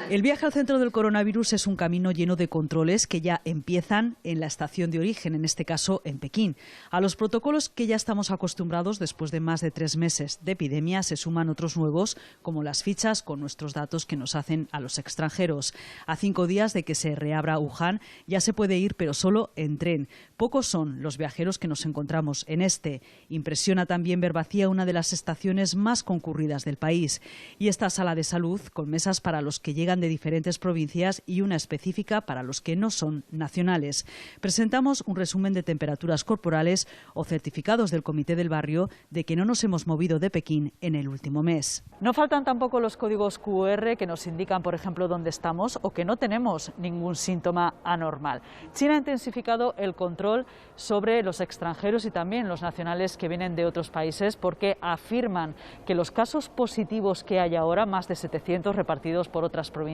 El viaje al centro del coronavirus es un camino lleno de controles que ya empiezan en la estación de origen, en este caso en Pekín. A los protocolos que ya estamos acostumbrados después de más de 3 meses de epidemia se suman otros nuevos, como las fichas con nuestros datos que nos hacen a los extranjeros. A 5 días de que se reabra Wuhan ya se puede ir, pero solo en tren. Pocos son los viajeros que nos encontramos en este. Impresiona también ver vacía una de las estaciones más concurridas del país. Y esta sala de salud, con mesas para los que llegan de diferentes provincias y una específica para los que no son nacionales. Presentamos un resumen de temperaturas corporales o certificados del Comité del Barrio de que no nos hemos movido de Pekín en el último mes. No faltan tampoco los códigos QR que nos indican, por ejemplo, dónde estamos o que no tenemos ningún síntoma anormal. China ha intensificado el control sobre los extranjeros y también los nacionales que vienen de otros países porque afirman que los casos positivos que hay ahora, más de 700 repartidos por otras provincias,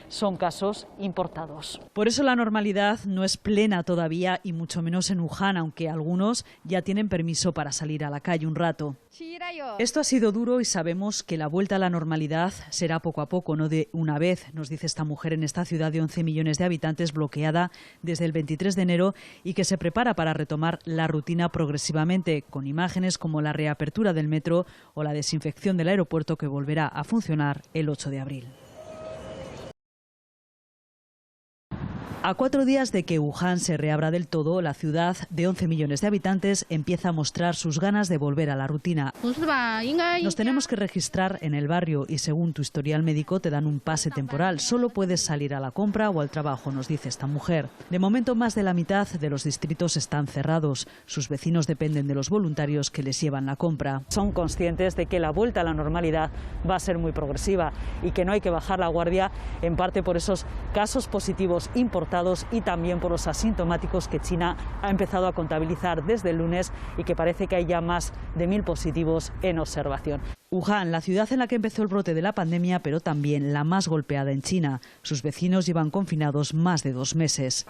son casos importados. Por eso la normalidad no es plena todavía y mucho menos en Wuhan, aunque algunos ya tienen permiso para salir a la calle un rato. Esto ha sido duro y sabemos que la vuelta a la normalidad será poco a poco, no de una vez, nos dice esta mujer en esta ciudad de 11 millones de habitantes bloqueada desde el 23 de enero y que se prepara para retomar la rutina progresivamente, con imágenes como la reapertura del metro o la desinfección del aeropuerto que volverá a funcionar el 8 de abril. A 4 días de que Wuhan se reabra del todo, la ciudad de 11 millones de habitantes empieza a mostrar sus ganas de volver a la rutina. Nos tenemos que registrar en el barrio y según tu historial médico te dan un pase temporal. Solo puedes salir a la compra o al trabajo, nos dice esta mujer. De momento más de la mitad de los distritos están cerrados. Sus vecinos dependen de los voluntarios que les llevan la compra. Son conscientes de que la vuelta a la normalidad va a ser muy progresiva y que no hay que bajar la guardia, en parte por esos casos positivos importantes y también por los asintomáticos que China ha empezado a contabilizar desde el lunes y que parece que hay ya más de 1000 positivos en observación. Wuhan, la ciudad en la que empezó el brote de la pandemia, pero también la más golpeada en China. Sus vecinos llevan confinados más de 2 meses.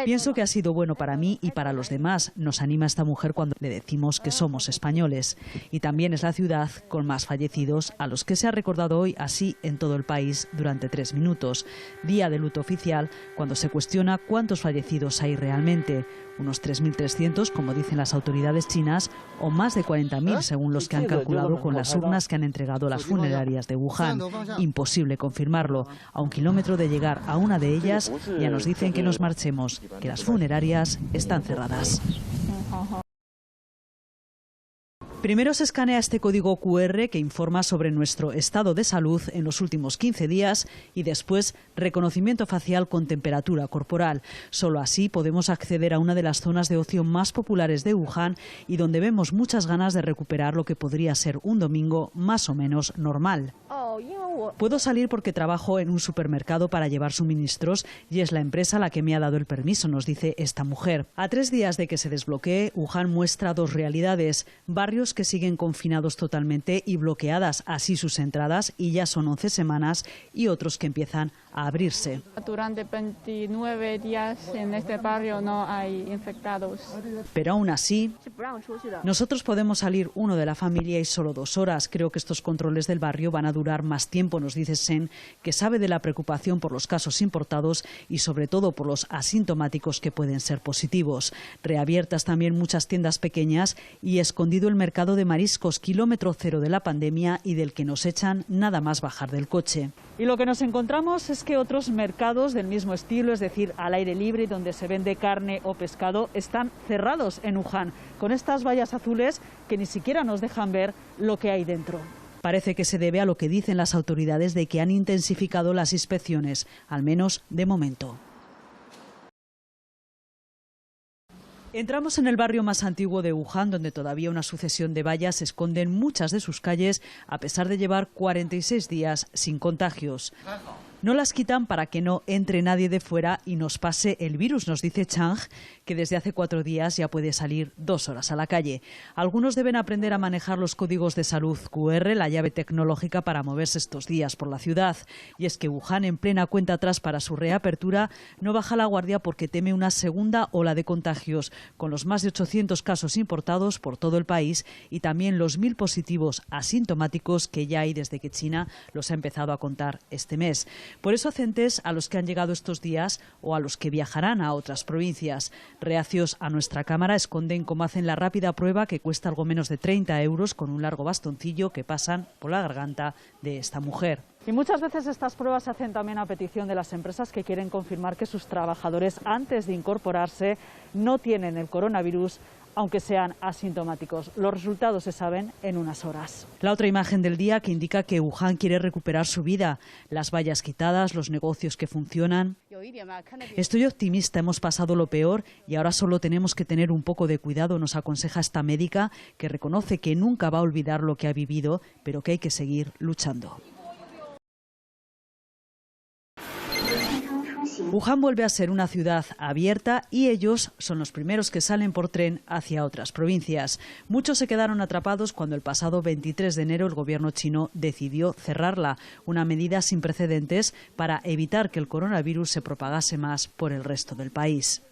Pienso que ha sido bueno para mí y para los demás, nos anima esta mujer cuando le decimos que somos españoles. Y también es la ciudad con más fallecidos, a los que se ha recordado hoy así en todo el país durante 3 minutos. Día de luto oficial, cuando se cuestiona cuántos fallecidos hay realmente. Unos 3.300, como dicen las autoridades chinas, o más de 40.000 según los que han calculado con las urnas que han entregado las funerarias de Wuhan. Imposible confirmarlo. A 1 kilómetro de llegar a una de ellas ya nos dicen que nos marchemos, que las funerarias están cerradas. Primero se escanea este código QR que informa sobre nuestro estado de salud en los últimos 15 días y después reconocimiento facial con temperatura corporal. Solo así podemos acceder a una de las zonas de ocio más populares de Wuhan y donde vemos muchas ganas de recuperar lo que podría ser un domingo más o menos normal. Puedo salir porque trabajo en un supermercado para llevar suministros y es la empresa la que me ha dado el permiso, nos dice esta mujer. A 3 días de que se desbloquee, Wuhan muestra 2 realidades. Barrios que siguen confinados totalmente y bloqueadas así sus entradas y ya son 11 semanas y otros que empiezan a abrirse. Durante 29 días en este barrio no hay infectados. Pero aún así, nosotros podemos salir uno de la familia y solo 2 horas. Creo que estos controles del barrio van a durar más tiempo, nos dice Sen, que sabe de la preocupación por los casos importados y sobre todo por los asintomáticos que pueden ser positivos. Reabiertas también muchas tiendas pequeñas y escondido el mercado de mariscos, kilómetro cero de la pandemia y del que nos echan nada más bajar del coche. Y lo que nos encontramos es que otros mercados del mismo estilo, es decir, al aire libre, donde se vende carne o pescado, están cerrados en Wuhan, con estas vallas azules que ni siquiera nos dejan ver lo que hay dentro. Parece que se debe a lo que dicen las autoridades de que han intensificado las inspecciones, al menos de momento. Entramos en el barrio más antiguo de Wuhan, donde todavía una sucesión de vallas esconden muchas de sus calles, a pesar de llevar 46 días sin contagios. No las quitan para que no entre nadie de fuera y nos pase el virus, nos dice Chang, que desde hace 4 días ya puede salir 2 horas a la calle. Algunos deben aprender a manejar los códigos de salud QR, la llave tecnológica para moverse estos días por la ciudad. Y es que Wuhan, en plena cuenta atrás para su reapertura, no baja la guardia porque teme una segunda ola de contagios, con los más de 800 casos importados por todo el país y también los 1000 positivos asintomáticos que ya hay desde que China los ha empezado a contar este mes. Por eso hacen test a los que han llegado estos días o a los que viajarán a otras provincias. Reacios a nuestra cámara esconden cómo hacen la rápida prueba que cuesta algo menos de 30 euros con un largo bastoncillo que pasan por la garganta de esta mujer. Y muchas veces estas pruebas se hacen también a petición de las empresas que quieren confirmar que sus trabajadores antes de incorporarse no tienen el coronavirus, aunque sean asintomáticos. Los resultados se saben en unas horas. La otra imagen del día que indica que Wuhan quiere recuperar su vida. Las vallas quitadas, los negocios que funcionan. Estoy optimista, hemos pasado lo peor y ahora solo tenemos que tener un poco de cuidado, nos aconseja esta médica que reconoce que nunca va a olvidar lo que ha vivido, pero que hay que seguir luchando. Wuhan vuelve a ser una ciudad abierta y ellos son los primeros que salen por tren hacia otras provincias. Muchos se quedaron atrapados cuando el pasado 23 de enero el gobierno chino decidió cerrarla, una medida sin precedentes para evitar que el coronavirus se propagase más por el resto del país.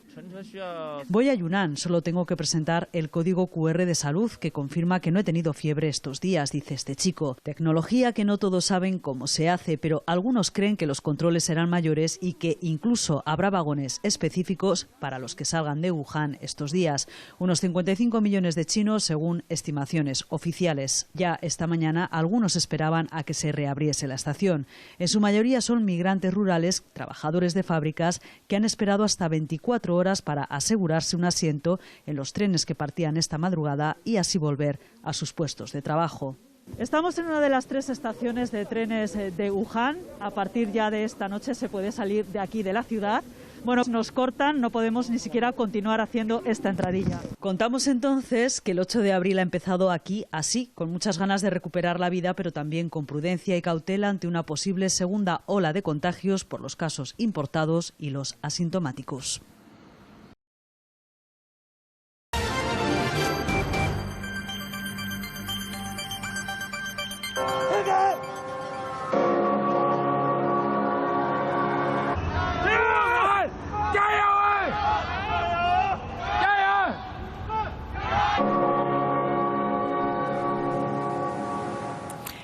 Voy a Yunnan, solo tengo que presentar el código QR de salud que confirma que no he tenido fiebre estos días, dice este chico. Tecnología que no todos saben cómo se hace, pero algunos creen que los controles serán mayores y que incluso habrá vagones específicos para los que salgan de Wuhan estos días. Unos 55 millones de chinos, según estimaciones oficiales. Ya esta mañana algunos esperaban a que se reabriese la estación. En su mayoría son migrantes rurales, trabajadores de fábricas, que han esperado hasta 24 horas para asegurarse un asiento en los trenes que partían esta madrugada y así volver a sus puestos de trabajo. Estamos en una de las 3 estaciones de trenes de Wuhan. A partir ya de esta noche se puede salir de aquí de la ciudad. Bueno, nos cortan, no podemos ni siquiera continuar haciendo esta entradilla. Contamos entonces que el 8 de abril ha empezado aquí así, con muchas ganas de recuperar la vida, pero también con prudencia y cautela ante una posible segunda ola de contagios por los casos importados y los asintomáticos.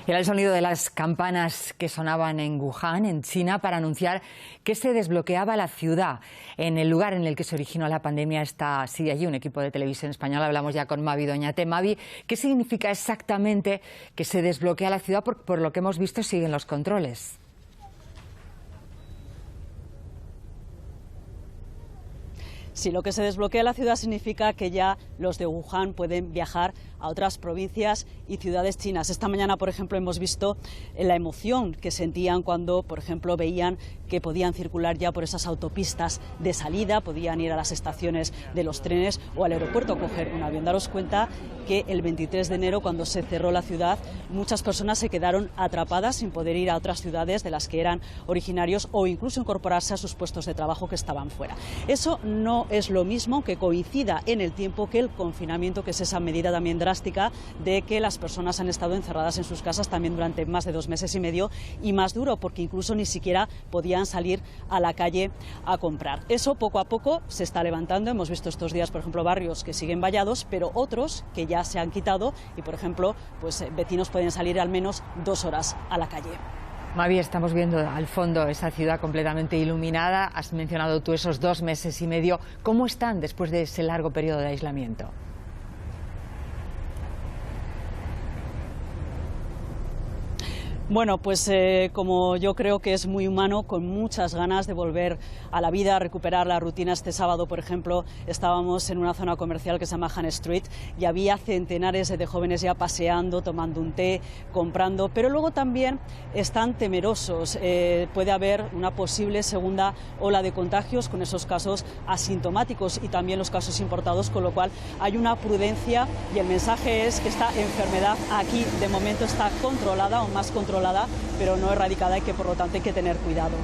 Era el sonido de las campanas que sonaban en Wuhan, en China, para anunciar que se desbloqueaba la ciudad. En el lugar en el que se originó la pandemia sigue allí un equipo de televisión española. Hablamos ya con Mavi Doñate. Mavi, ¿qué significa exactamente que se desbloquea la ciudad? Por lo que hemos visto, siguen los controles. Sí, lo que se desbloquea la ciudad significa que ya los de Wuhan pueden viajar a otras provincias y ciudades chinas. Esta mañana, por ejemplo, hemos visto la emoción que sentían cuando, por ejemplo, veían que podían circular ya por esas autopistas de salida, podían ir a las estaciones de los trenes o al aeropuerto a coger un avión. Daros cuenta que el 23 de enero, cuando se cerró la ciudad, muchas personas se quedaron atrapadas sin poder ir a otras ciudades de las que eran originarios o incluso incorporarse a sus puestos de trabajo que estaban fuera. Eso no es lo mismo que coincida en el tiempo que el confinamiento, que es esa medida también drástica de que las personas han estado encerradas en sus casas también durante más de 2 meses y medio, y más duro porque incluso ni siquiera podían salir a la calle a comprar. Eso poco a poco se está levantando. Hemos visto estos días, por ejemplo, barrios que siguen vallados, pero otros que ya se han quitado y, por ejemplo, pues vecinos pueden salir al menos 2 horas a la calle. Mavi, estamos viendo al fondo esa ciudad completamente iluminada. Has mencionado tú esos 2 meses y medio. ¿Cómo están después de ese largo periodo de aislamiento? Bueno, pues como yo creo que es muy humano, con muchas ganas de volver a la vida, a recuperar la rutina. Este sábado, por ejemplo, estábamos en una zona comercial que se llama Han Street y había centenares de jóvenes ya paseando, tomando un té, comprando, pero luego también están temerosos. Puede haber una posible segunda ola de contagios con esos casos asintomáticos y también los casos importados, con lo cual hay una prudencia y el mensaje es que esta enfermedad aquí de momento está controlada o más controlada, pero no erradicada y que por lo tanto hay que tener cuidado.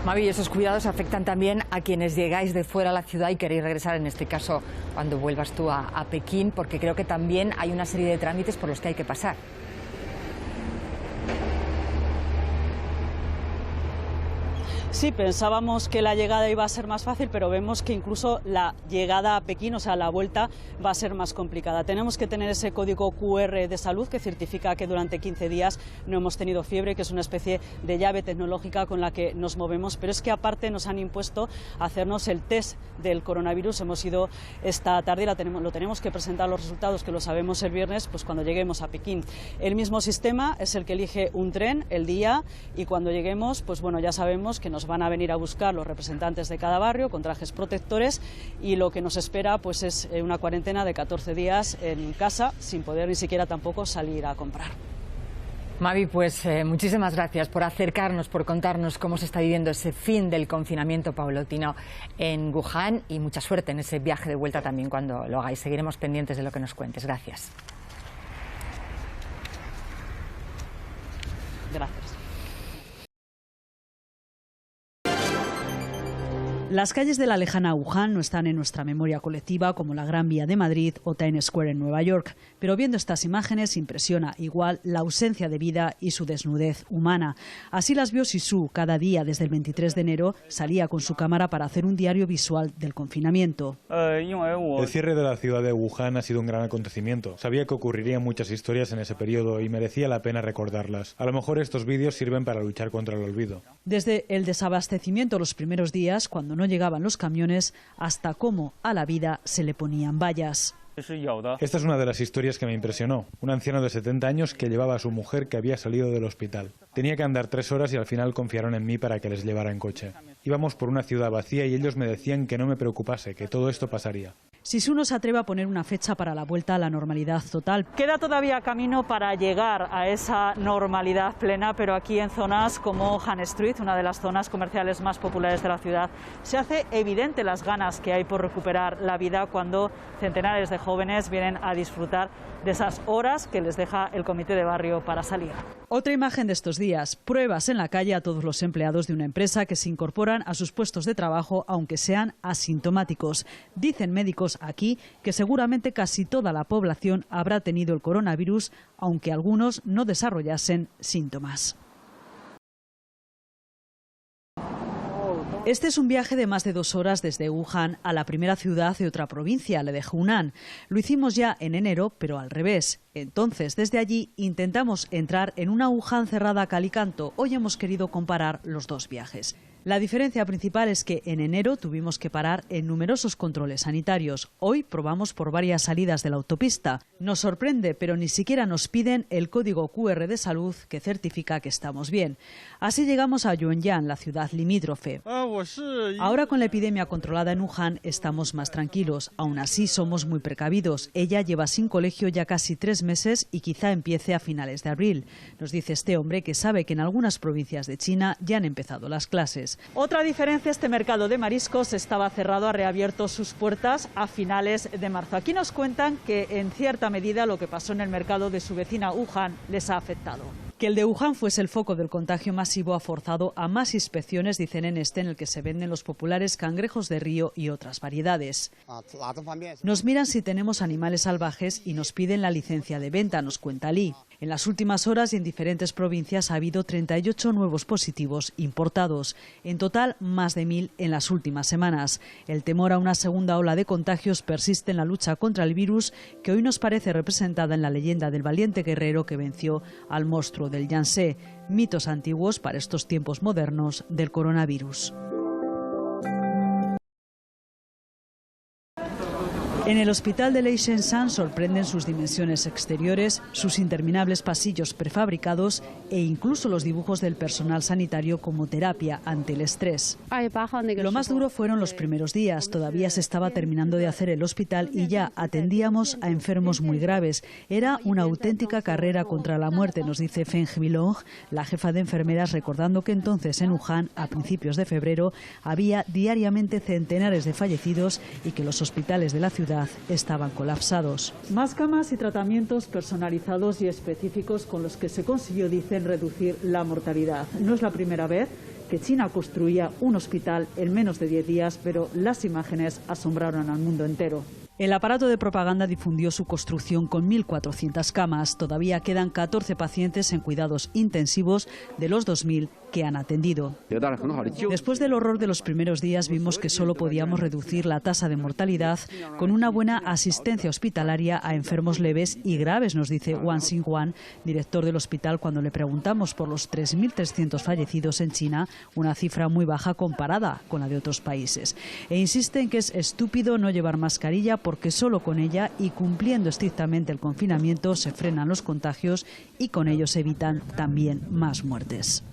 Mavi, esos cuidados afectan también a quienes llegáis de fuera a la ciudad y queréis regresar, en este caso cuando vuelvas tú a Pekín, porque creo que también hay una serie de trámites por los que hay que pasar. Sí, pensábamos que la llegada iba a ser más fácil, pero vemos que incluso la llegada a Pekín, o sea, la vuelta, va a ser más complicada. Tenemos que tener ese código QR de salud que certifica que durante 15 días no hemos tenido fiebre, que es una especie de llave tecnológica con la que nos movemos, pero es que aparte nos han impuesto hacernos el test del coronavirus. Hemos ido esta tarde y lo tenemos que presentar los resultados, que lo sabemos el viernes, pues cuando lleguemos a Pekín. El mismo sistema es el que elige un tren, el día, y cuando lleguemos, pues bueno, ya sabemos que nos van a venir a buscar los representantes de cada barrio con trajes protectores, y lo que nos espera pues es una cuarentena de 14 días en casa, sin poder ni siquiera tampoco salir a comprar. Mavi, pues muchísimas gracias por acercarnos, por contarnos cómo se está viviendo ese fin del confinamiento paulatino en Wuhan, y mucha suerte en ese viaje de vuelta también cuando lo hagáis. Seguiremos pendientes de lo que nos cuentes. Gracias. Gracias. Las calles de la lejana Wuhan no están en nuestra memoria colectiva como la Gran Vía de Madrid o Times Square en Nueva York, pero viendo estas imágenes impresiona igual la ausencia de vida y su desnudez humana. Así las vio Sisu. Cada día desde el 23 de enero salía con su cámara para hacer un diario visual del confinamiento. El cierre de la ciudad de Wuhan ha sido un gran acontecimiento. Sabía que ocurrirían muchas historias en ese periodo y merecía la pena recordarlas. A lo mejor estos vídeos sirven para luchar contra el olvido. Desde el desabastecimiento los primeros días, cuando no llegaban los camiones, hasta cómo a la vida se le ponían vallas. Esta es una de las historias que me impresionó. Un anciano de 70 años que llevaba a su mujer que había salido del hospital. Tenía que andar 3 horas y al final confiaron en mí para que les llevara en coche. Íbamos por una ciudad vacía y ellos me decían que no me preocupase, que todo esto pasaría. Sisu no se atreve a poner una fecha para la vuelta a la normalidad total. Queda todavía camino para llegar a esa normalidad plena, pero aquí en zonas como Han Street, una de las zonas comerciales más populares de la ciudad, se hace evidente las ganas que hay por recuperar la vida cuando centenares de jóvenes vienen a disfrutar de esas horas que les deja el comité de barrio para salir. Otra imagen de estos días, pruebas en la calle a todos los empleados de una empresa que se incorporan a sus puestos de trabajo aunque sean asintomáticos. Dicen médicos aquí que seguramente casi toda la población habrá tenido el coronavirus, aunque algunos no desarrollasen síntomas. Este es un viaje de más de 2 horas desde Wuhan a la primera ciudad de otra provincia, la de Hunan. Lo hicimos ya en enero, pero al revés. Entonces, desde allí intentamos entrar en una Wuhan cerrada a cal y canto. Hoy hemos querido comparar los dos viajes. La diferencia principal es que en enero tuvimos que parar en numerosos controles sanitarios. Hoy probamos por varias salidas de la autopista. Nos sorprende, pero ni siquiera nos piden el código QR de salud que certifica que estamos bien. Así llegamos a Yuanyang, la ciudad limítrofe. Ahora con la epidemia controlada en Wuhan estamos más tranquilos. Aún así somos muy precavidos. Ella lleva sin colegio ya casi 3 meses y quizá empiece a finales de abril. Nos dice este hombre que sabe que en algunas provincias de China ya han empezado las clases. Otra diferencia, este mercado de mariscos estaba cerrado, ha reabierto sus puertas a finales de marzo. Aquí nos cuentan que en cierta medida lo que pasó en el mercado de su vecina Wuhan les ha afectado. Que el de Wuhan fuese el foco del contagio masivo ha forzado a más inspecciones, dicen en el que se venden los populares cangrejos de río y otras variedades. Nos miran si tenemos animales salvajes y nos piden la licencia de venta, nos cuenta Lee. En las últimas horas y en diferentes provincias ha habido 38 nuevos positivos importados. En total, más de 1000 en las últimas semanas. El temor a una segunda ola de contagios persiste en la lucha contra el virus, que hoy nos parece representada en la leyenda del valiente guerrero que venció al monstruo del Yangtze, mitos antiguos para estos tiempos modernos del coronavirus. En el hospital de Lei Shenshan sorprenden sus dimensiones exteriores, sus interminables pasillos prefabricados e incluso los dibujos del personal sanitario como terapia ante el estrés. Lo más duro fueron los primeros días. Todavía se estaba terminando de hacer el hospital y ya atendíamos a enfermos muy graves. Era una auténtica carrera contra la muerte, nos dice Feng Bilong, la jefa de enfermeras, recordando que entonces en Wuhan, a principios de febrero, había diariamente centenares de fallecidos y que los hospitales de la ciudad estaban colapsados. Más camas y tratamientos personalizados y específicos con los que se consiguió, dicen, reducir la mortalidad. No es la primera vez que China construía un hospital en menos de 10 días, pero las imágenes asombraron al mundo entero. El aparato de propaganda difundió su construcción con 1.400 camas. Todavía quedan 14 pacientes en cuidados intensivos de los 2.000 que han atendido. Después del horror de los primeros días vimos que solo podíamos reducir la tasa de mortalidad con una buena asistencia hospitalaria a enfermos leves y graves, nos dice Wang Xinhuan, director del hospital, cuando le preguntamos por los 3.300 fallecidos en China, una cifra muy baja comparada con la de otros países. E insiste en que es estúpido no llevar mascarilla porque solo con ella y cumpliendo estrictamente el confinamiento se frenan los contagios y con ello se evitan también más muertes.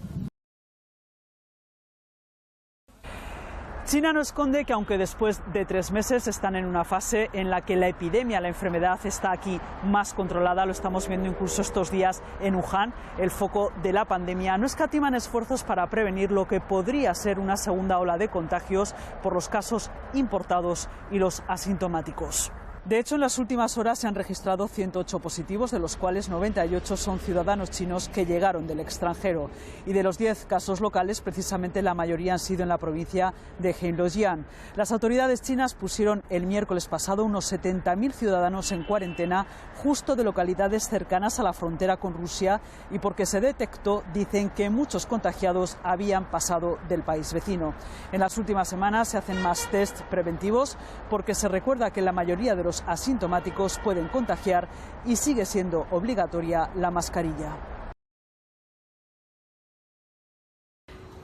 China no esconde que aunque después de 3 meses están en una fase en la que la epidemia, la enfermedad está aquí más controlada, lo estamos viendo incluso estos días en Wuhan, el foco de la pandemia, no escatiman esfuerzos para prevenir lo que podría ser una segunda ola de contagios por los casos importados y los asintomáticos. De hecho, en las últimas horas se han registrado 108 positivos, de los cuales 98 son ciudadanos chinos que llegaron del extranjero. Y de los 10 casos locales, precisamente la mayoría han sido en la provincia de Heilongjiang. Las autoridades chinas pusieron el miércoles pasado unos 70.000 ciudadanos en cuarentena, justo de localidades cercanas a la frontera con Rusia, y porque se detectó, dicen, que muchos contagiados habían pasado del país vecino. En las últimas semanas se hacen más test preventivos porque se recuerda que la mayoría de los asintomáticos pueden contagiar y sigue siendo obligatoria la mascarilla.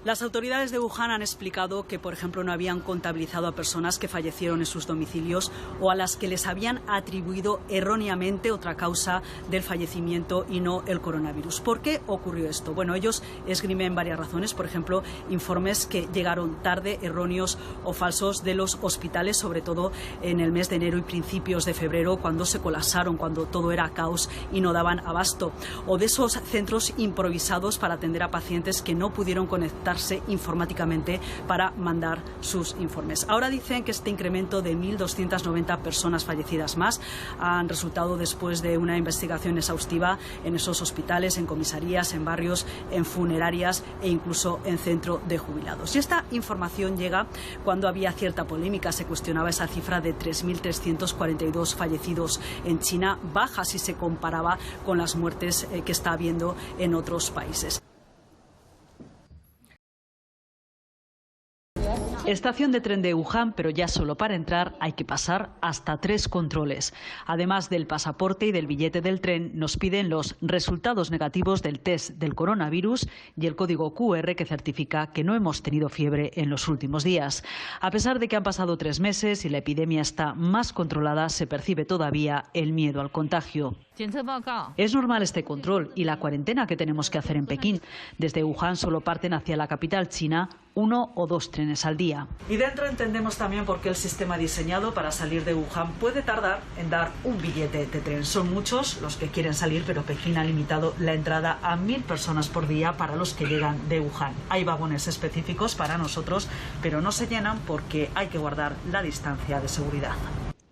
Las autoridades de Wuhan han explicado que, por ejemplo, no habían contabilizado a personas que fallecieron en sus domicilios o a las que les habían atribuido erróneamente otra causa del fallecimiento y no el coronavirus. ¿Por qué ocurrió esto? Bueno, ellos esgrimen varias razones, por ejemplo, informes que llegaron tarde, erróneos o falsos de los hospitales, sobre todo en el mes de enero y principios de febrero, cuando se colapsaron, cuando todo era caos y no daban abasto, o de esos centros improvisados para atender a pacientes que no pudieron conectar informáticamente para mandar sus informes. Ahora dicen que este incremento de 1.290 personas fallecidas más han resultado después de una investigación exhaustiva en esos hospitales, en comisarías, en barrios, en funerarias e incluso en centro de jubilados. Y esta información llega cuando había cierta polémica. Se cuestionaba esa cifra de 3.342 fallecidos en China, baja si se comparaba con las muertes que está habiendo en otros países. Estación de tren de Wuhan, pero ya solo para entrar hay que pasar hasta 3 controles. Además del pasaporte y del billete del tren, nos piden los resultados negativos del test del coronavirus y el código QR que certifica que no hemos tenido fiebre en los últimos días. A pesar de que han pasado 3 meses y la epidemia está más controlada, se percibe todavía el miedo al contagio. Es normal este control y la cuarentena que tenemos que hacer en Pekín. Desde Wuhan solo parten hacia la capital china 1 o 2 trenes al día. Y dentro entendemos también por qué el sistema diseñado para salir de Wuhan puede tardar en dar un billete de tren. Son muchos los que quieren salir, pero Pekín ha limitado la entrada a 1.000 personas por día para los que llegan de Wuhan. Hay vagones específicos para nosotros, pero no se llenan porque hay que guardar la distancia de seguridad.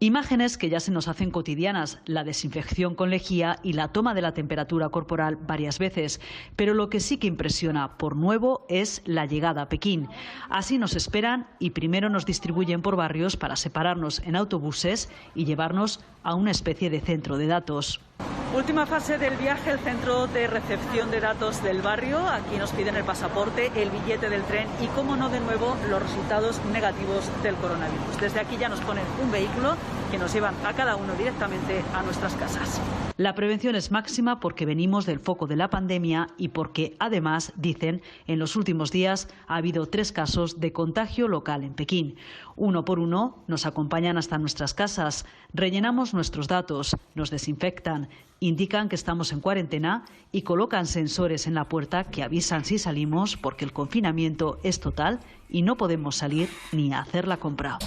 Imágenes que ya se nos hacen cotidianas, la desinfección con lejía y la toma de la temperatura corporal varias veces. Pero lo que sí que impresiona por nuevo es la llegada a Pekín. Así nos esperan y primero nos distribuyen por barrios para separarnos en autobuses y llevarnos a una especie de centro de datos. Última fase del viaje, el centro de recepción de datos del barrio. Aquí nos piden el pasaporte, el billete del tren y, cómo no, de nuevo, los resultados negativos del coronavirus. Desde aquí ya nos ponen un vehículo que nos llevan a cada uno directamente a nuestras casas. La prevención es máxima porque venimos del foco de la pandemia y porque, además, dicen, en los últimos días ha habido 3 casos de contagio local en Pekín. Uno por uno nos acompañan hasta nuestras casas, rellenamos nuestros datos, nos desinfectan, indican que estamos en cuarentena y colocan sensores en la puerta que avisan si salimos porque el confinamiento es total y no podemos salir ni a hacer la compra.